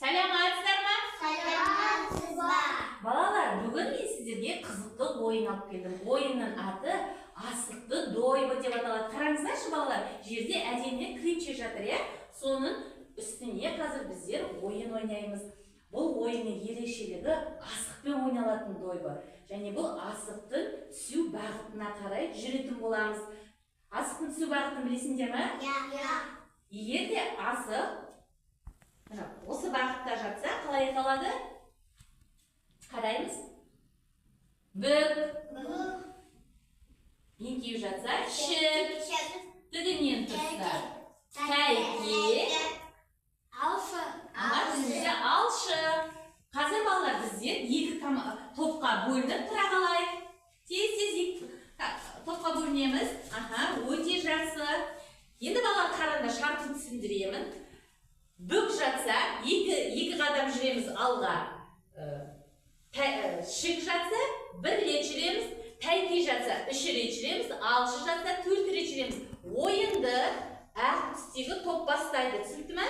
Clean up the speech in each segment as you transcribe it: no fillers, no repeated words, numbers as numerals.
Саламатсыздар ма? Саламатсыз ба? Балалар, бүгін мен сіздерге қызықты ойын алып келдім. Ойынның аты асықты дойбы деп аталады. Қараңыздаршы балалар, жерде әдемі кілемше жатыр, иә? Соның үстіне қазір біздер ойын ойнаймыз. Бұл ойынның ерекшелігі асықпен ойналатын дойбы. Және бұл асықтың түсу бағытына қарай жүретін боламыз. Асықтың түсу бағытын білесіңдер ме? Иә. Егер де асық осы бағытта жатса, қалай қалады? Қараймыз. Бүк. Еңкейіп жатса, шік. Тігінен тұрса, тәйке. Алшы. Алшы. Қазір балалар, біздер екі топқа бөлініп тұра қалайық. Тез топқа бөлінеміз. Өте жақсы. Енді балалар, қараңдар, шартын түсіндіремін. Бүк жатса, екі қадам жүреміз алға. Шік жатса, бір рет жүреміз. Тәйке жатса, 3 рет жүреміз. Алшы жатса, 4 рет жүреміз. Ойынды әр түстегі топ бастайды. Түсінікті ме?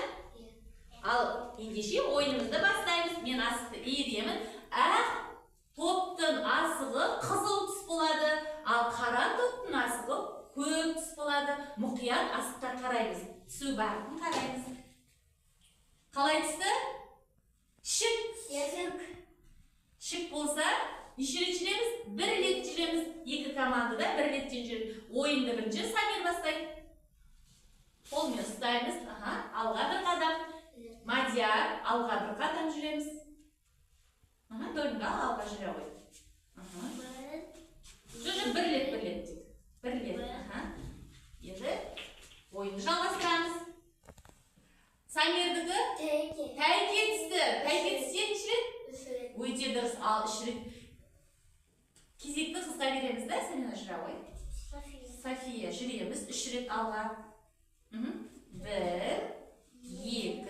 Ал ендеше ойынымызды бастаймыз. Мен асықты иіремін. Әр топтың асығы қызыл түс болады. Ал қара топтың асығы көк түс болады. Мұқият асыққа қараймыз. Түсу бағытын қараймыз. Қалай түсті? Шік. Шік болса, неше рет жүреміз? Бір рет жүреміз. Екі командада бір реттен жүреміз. Ойынды бірінші Самир бастайды. Қолмен ұстаймыз. Алға бір қадам. Мадияр, алға бір қадам жүреміз. Дойынға алға жүре ғой. Бір рет дейді. Бір рет. Енді ойынды жалғастырамыз. Самирдікі тәйке түсті. Тәйке түссе неше рет? Өте дұрыс. Ал 3 рет. Кезекті қызға береміз да, Самира жүре ғой. София жүреміз. 3 рет алға. 1, 2,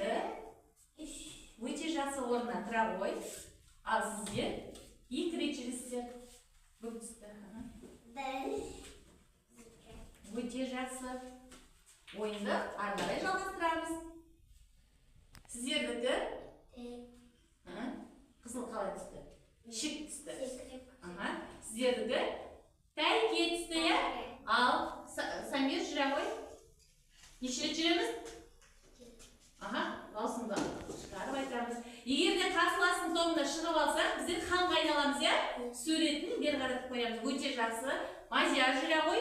3. Өте жақсы орнына тұра ғой. Ал сіздер 2 рет жүресіздер. Бүк түсті. Өте жақсы. Ойынды ары қарай жалғастырамыз. Сіздердікі қызыл қалай түсті? Шік түсті. Сіздердікі тәйке түсті, иә? Ал Самир жүре ғой. Неше рет жүреміз? Даусыңды шығарып айтамыз. Егер де қарсыластың тобында шығып алсақ, біздер ханға айналамыз, иә? Суретін бері қаратып қоямыз. Өте жақсы. Мадияр жүре ғой.